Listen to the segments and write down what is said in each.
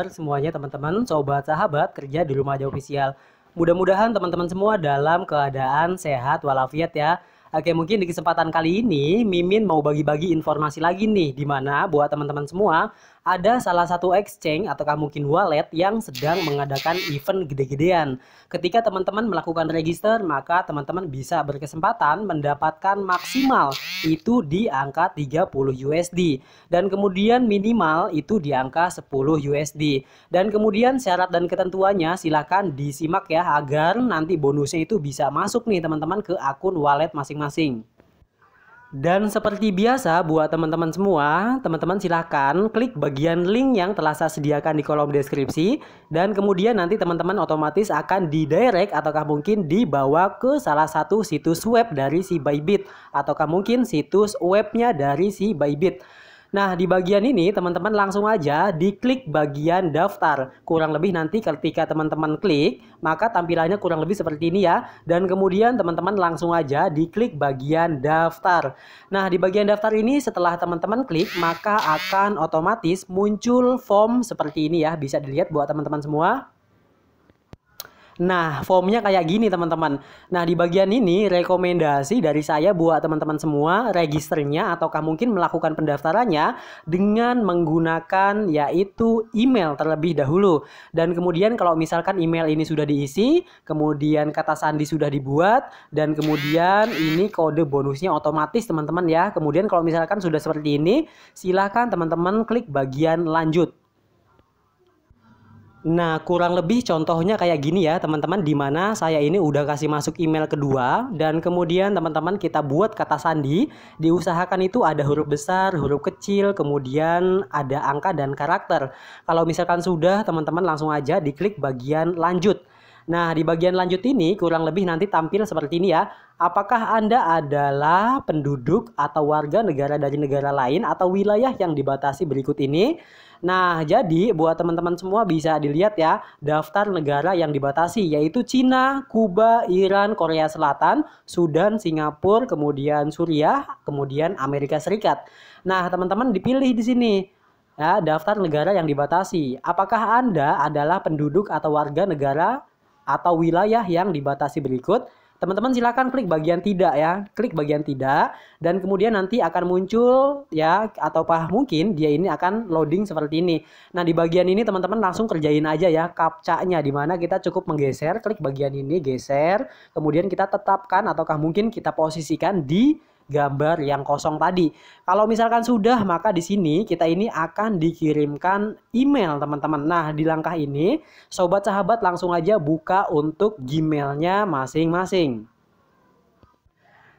Semuanya teman-teman, sobat sahabat kerja di rumah aja official. Mudah-mudahan teman-teman semua dalam keadaan sehat walafiat ya. Oke, mungkin di kesempatan kali ini Mimin mau bagi-bagi informasi lagi nih, di mana buat teman-teman semua ada salah satu exchange ataukah mungkin wallet yang sedang mengadakan event gede-gedean. Ketika teman-teman melakukan register, maka teman-teman bisa berkesempatan mendapatkan maksimal itu di angka 30 USD dan kemudian minimal itu di angka 10 USD. Dan kemudian syarat dan ketentuannya silahkan disimak ya, agar nanti bonusnya itu bisa masuk nih teman-teman ke akun wallet masing-masing. Dan seperti biasa buat teman-teman semua, teman-teman silahkan klik bagian link yang telah saya sediakan di kolom deskripsi. Dan kemudian nanti teman-teman otomatis akan didirect ataukah mungkin dibawa ke salah satu situs web dari si Bybit, ataukah mungkin situs webnya dari si Bybit. Nah, di bagian ini teman-teman langsung aja diklik bagian daftar. Kurang lebih nanti ketika teman-teman klik, maka tampilannya kurang lebih seperti ini ya. Dan kemudian teman-teman langsung aja diklik bagian daftar. Nah, di bagian daftar ini setelah teman-teman klik, maka akan otomatis muncul form seperti ini ya. Bisa dilihat buat teman-teman semua. Nah, formnya kayak gini teman-teman. Nah, di bagian ini rekomendasi dari saya buat teman-teman semua registernya ataukah mungkin melakukan pendaftarannya dengan menggunakan yaitu email terlebih dahulu. Dan kemudian kalau misalkan email ini sudah diisi, kemudian kata sandi sudah dibuat, dan kemudian ini kode bonusnya otomatis teman-teman ya. Kemudian kalau misalkan sudah seperti ini, silahkan teman-teman klik bagian lanjut. Nah, kurang lebih contohnya kayak gini ya teman-teman, dimana saya ini udah kasih masuk email kedua dan kemudian teman-teman kita buat kata sandi. Diusahakan itu ada huruf besar, huruf kecil, kemudian ada angka dan karakter. Kalau misalkan sudah, teman-teman langsung aja diklik bagian lanjut. Nah, di bagian lanjut ini kurang lebih nanti tampil seperti ini ya. Apakah Anda adalah penduduk atau warga negara dari negara lain atau wilayah yang dibatasi berikut ini? Nah, jadi buat teman-teman semua bisa dilihat ya, daftar negara yang dibatasi yaitu Cina, Kuba, Iran, Korea Selatan, Sudan, Singapura, kemudian Suriah, kemudian Amerika Serikat. Nah, teman-teman dipilih di sini. Ya, daftar negara yang dibatasi. Apakah Anda adalah penduduk atau warga negara atau wilayah yang dibatasi berikut? Teman-teman silakan klik bagian tidak ya, klik bagian tidak dan kemudian nanti akan muncul ya, atau mungkin dia ini akan loading seperti ini. Nah, di bagian ini teman-teman langsung kerjain aja ya captcha-nya, di mana kita cukup menggeser, klik bagian ini, geser, kemudian kita tetapkan ataukah mungkin kita posisikan di gambar yang kosong tadi. Kalau misalkan sudah, maka di sini kita ini akan dikirimkan email teman-teman. Nah, di langkah ini sobat sahabat langsung aja buka untuk Gmailnya masing-masing.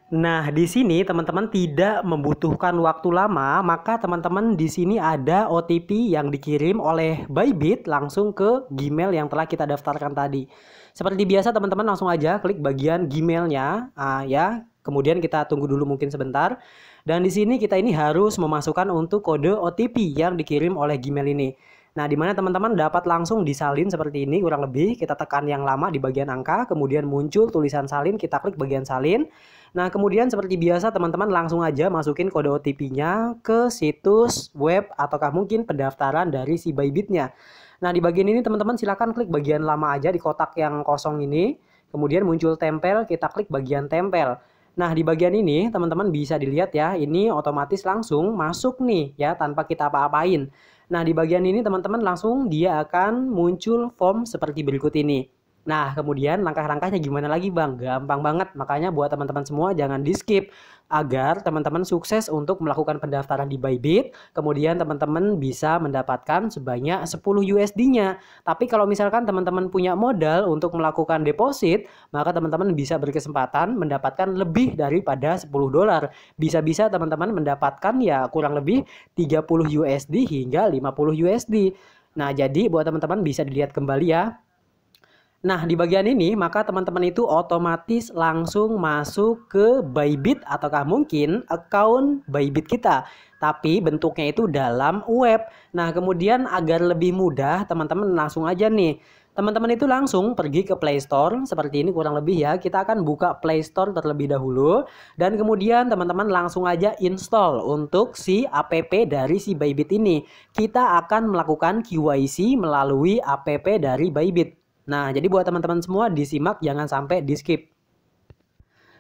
Nah, di sini teman-teman tidak membutuhkan waktu lama, maka teman-teman di sini ada OTP yang dikirim oleh Bybit langsung ke Gmail yang telah kita daftarkan tadi. Seperti biasa teman-teman langsung aja klik bagian Gmailnya, ya. Kemudian kita tunggu dulu mungkin sebentar. Dan di sini kita ini harus memasukkan untuk kode OTP yang dikirim oleh Gmail ini. Nah, di mana teman-teman dapat langsung disalin seperti ini kurang lebih. Kita tekan yang lama di bagian angka, kemudian muncul tulisan salin, kita klik bagian salin. Nah, kemudian seperti biasa teman-teman langsung aja masukin kode OTP-nya ke situs web ataukah mungkin pendaftaran dari si Bybit-nya. Nah, di bagian ini teman-teman silakan klik bagian lama aja di kotak yang kosong ini. Kemudian muncul tempel, kita klik bagian tempel. Nah, di bagian ini teman-teman bisa dilihat ya, ini otomatis langsung masuk nih ya tanpa kita apa-apain. Nah, di bagian ini teman-teman langsung dia akan muncul form seperti berikut ini. Nah, kemudian langkah-langkahnya gimana lagi Bang? Gampang banget, makanya buat teman-teman semua jangan di-skip agar teman-teman sukses untuk melakukan pendaftaran di Bybit. Kemudian teman-teman bisa mendapatkan sebanyak 10 USD-nya. Tapi kalau misalkan teman-teman punya modal untuk melakukan deposit, maka teman-teman bisa berkesempatan mendapatkan lebih daripada 10 dolar. Bisa-bisa teman-teman mendapatkan ya kurang lebih 30 USD hingga 50 USD. Nah, jadi buat teman-teman bisa dilihat kembali ya. Nah, di bagian ini maka teman-teman itu otomatis langsung masuk ke Bybit ataukah mungkin account Bybit kita. Tapi bentuknya itu dalam web. Nah, kemudian agar lebih mudah teman-teman langsung aja nih Teman-teman itu langsung pergi ke Play Store seperti ini kurang lebih ya. Kita akan buka Play Store terlebih dahulu dan kemudian teman-teman langsung aja install untuk si app dari si Bybit ini. Kita akan melakukan KYC melalui app dari Bybit. Nah, jadi buat teman-teman semua disimak, jangan sampai di skip.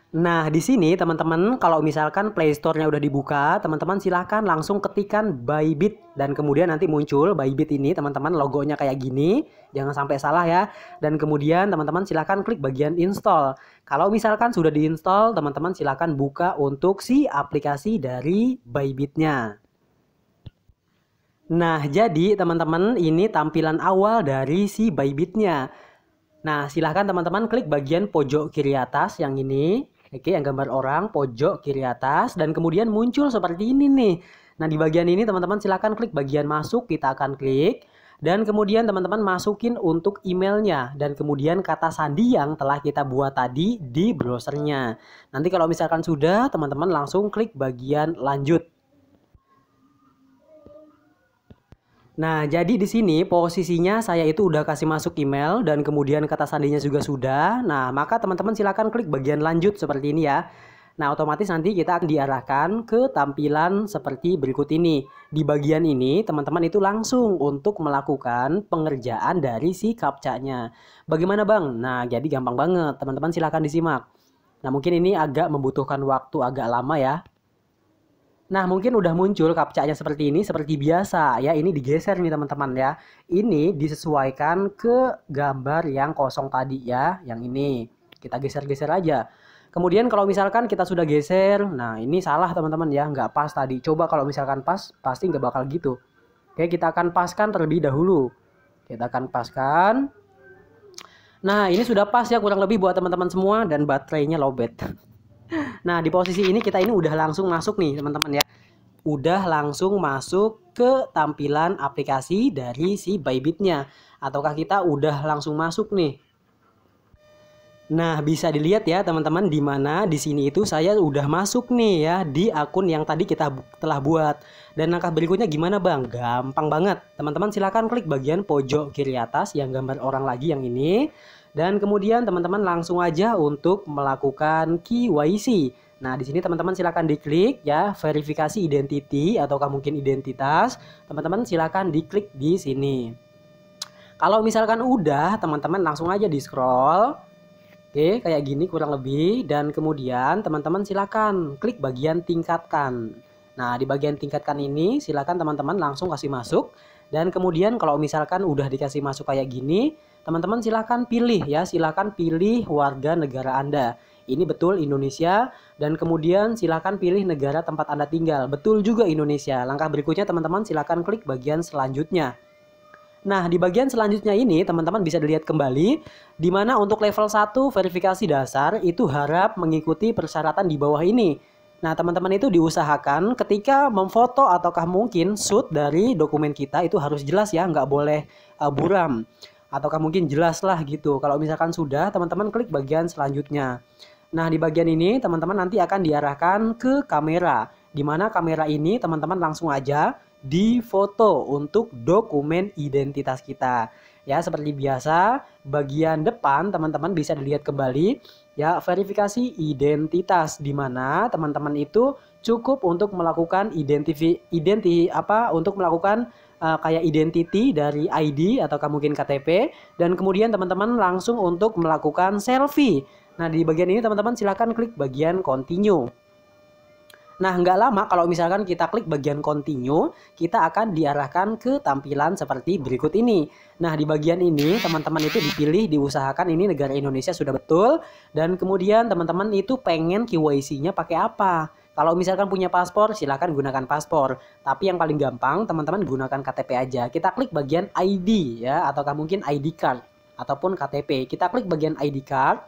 Nah, di sini teman-teman kalau misalkan Play Store-nya udah dibuka, teman-teman silahkan langsung ketikan Bybit dan kemudian nanti muncul Bybit ini, teman-teman logonya kayak gini, jangan sampai salah ya. Dan kemudian teman-teman silahkan klik bagian install. Kalau misalkan sudah diinstal, teman-teman silahkan buka untuk si aplikasi dari Bybit-nya. Nah, jadi teman-teman ini tampilan awal dari si Bybit-nya. Nah, silahkan teman-teman klik bagian pojok kiri atas yang ini. Oke, yang gambar orang pojok kiri atas dan kemudian muncul seperti ini nih. Nah, di bagian ini teman-teman silahkan klik bagian masuk, kita akan klik dan kemudian teman-teman masukin untuk emailnya dan kemudian kata sandi yang telah kita buat tadi di browsernya. Nanti kalau misalkan sudah, teman-teman langsung klik bagian lanjut. Nah, jadi di sini posisinya saya itu udah kasih masuk email dan kemudian kata sandinya juga sudah. Nah, maka teman-teman silakan klik bagian lanjut seperti ini ya. Nah, otomatis nanti kita akan diarahkan ke tampilan seperti berikut ini. Di bagian ini, teman-teman itu langsung untuk melakukan pengerjaan dari si captcha-nya. Bagaimana Bang? Nah, jadi gampang banget. Teman-teman silakan disimak. Nah, mungkin ini agak membutuhkan waktu agak lama ya. Nah, mungkin udah muncul captcha-nya seperti ini, seperti biasa ya. Ini digeser nih teman-teman ya. Ini disesuaikan ke gambar yang kosong tadi ya. Yang ini kita geser-geser aja. Kemudian kalau misalkan kita sudah geser, nah ini salah teman-teman ya, nggak pas tadi. Coba kalau misalkan pas, pasti nggak bakal gitu. Oke, kita akan paskan terlebih dahulu. Kita akan paskan. Nah, ini sudah pas ya kurang lebih buat teman-teman semua dan baterainya lowbat. Nah, di posisi ini kita ini udah langsung masuk nih teman-teman ya. Udah langsung masuk ke tampilan aplikasi dari si Bybit-nya. Ataukah kita udah langsung masuk nih. Nah, bisa dilihat ya teman-teman di mana di sini itu saya udah masuk nih ya di akun yang tadi kita telah buat. Dan langkah berikutnya gimana Bang? Gampang banget. Teman-teman silakan klik bagian pojok kiri atas yang gambar orang lagi yang ini. Dan kemudian teman-teman langsung aja untuk melakukan KYC. Nah, di sini teman-teman silakan diklik ya verifikasi identity ataukah mungkin identitas. Teman-teman silakan diklik di sini. Kalau misalkan udah, teman-teman langsung aja di scroll. Oke, kayak gini kurang lebih dan kemudian teman-teman silakan klik bagian tingkatkan. Nah, di bagian tingkatkan ini silakan teman-teman langsung kasih masuk dan kemudian kalau misalkan udah dikasih masuk kayak gini, teman-teman silakan pilih ya, silakan pilih warga negara Anda. Ini betul Indonesia dan kemudian silakan pilih negara tempat Anda tinggal. Betul juga Indonesia. Langkah berikutnya teman-teman silakan klik bagian selanjutnya. Nah, di bagian selanjutnya ini teman-teman bisa dilihat kembali di mana untuk level 1 verifikasi dasar itu harap mengikuti persyaratan di bawah ini. Nah, teman-teman itu diusahakan ketika memfoto ataukah mungkin shoot dari dokumen kita itu harus jelas ya, nggak boleh buram. Ataukah mungkin jelas lah gitu. Kalau misalkan sudah, teman-teman klik bagian selanjutnya. Nah, di bagian ini teman-teman nanti akan diarahkan ke kamera. Di mana kamera ini teman-teman langsung aja di foto untuk dokumen identitas kita. Ya, seperti biasa, bagian depan teman-teman bisa dilihat kembali ya verifikasi identitas di mana teman-teman itu cukup untuk melakukan untuk melakukan kayak identity dari ID atau mungkin KTP dan kemudian teman-teman langsung untuk melakukan selfie. Nah, di bagian ini teman-teman silakan klik bagian continue. Nah, nggak lama kalau misalkan kita klik bagian continue, kita akan diarahkan ke tampilan seperti berikut ini. Nah, di bagian ini teman-teman itu dipilih, diusahakan ini negara Indonesia sudah betul. Dan kemudian teman-teman itu pengen KYC-nya pakai apa? Kalau misalkan punya paspor, silakan gunakan paspor. Tapi yang paling gampang, teman-teman gunakan KTP aja. Kita klik bagian ID ya, ataukah mungkin ID card ataupun KTP. Kita klik bagian ID card.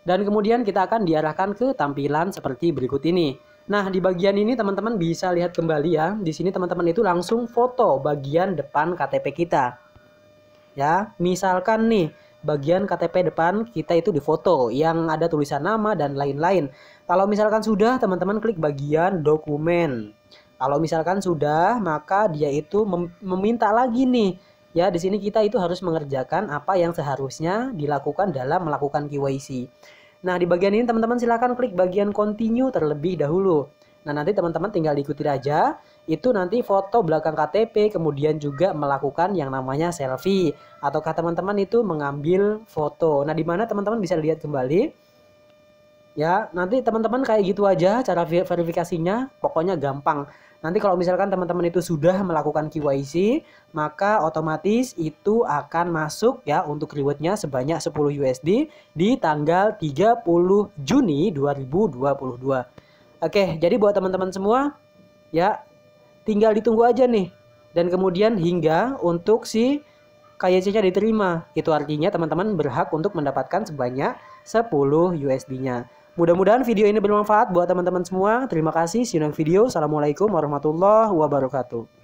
Dan kemudian kita akan diarahkan ke tampilan seperti berikut ini. Nah, di bagian ini teman-teman bisa lihat kembali ya. Di sini teman-teman itu langsung foto bagian depan KTP kita. Ya, misalkan nih bagian KTP depan kita itu difoto yang ada tulisan nama dan lain-lain. Kalau misalkan sudah, teman-teman klik bagian dokumen. Kalau misalkan sudah, maka dia itu meminta lagi nih Ya, di sini kita itu harus mengerjakan apa yang seharusnya dilakukan dalam melakukan KYC. Nah, di bagian ini teman-teman silakan klik bagian continue terlebih dahulu. Nah, nanti teman-teman tinggal diikuti aja. Itu nanti foto belakang KTP, kemudian juga melakukan yang namanya selfie. Ataukah teman-teman itu mengambil foto. Nah, di mana teman-teman bisa lihat kembali. Ya, nanti teman-teman kayak gitu aja cara verifikasinya. Pokoknya gampang. Nanti kalau misalkan teman-teman itu sudah melakukan KYC, maka otomatis itu akan masuk ya untuk rewardnya sebanyak 10 USD di tanggal 30 Juni 2022. Oke, jadi buat teman-teman semua ya tinggal ditunggu aja nih. Dan kemudian hingga untuk si KYC-nya diterima. Itu artinya teman-teman berhak untuk mendapatkan sebanyak 10 USD-nya. Mudah-mudahan video ini bermanfaat buat teman-teman semua. Terima kasih. See you next video. Assalamualaikum warahmatullahi wabarakatuh.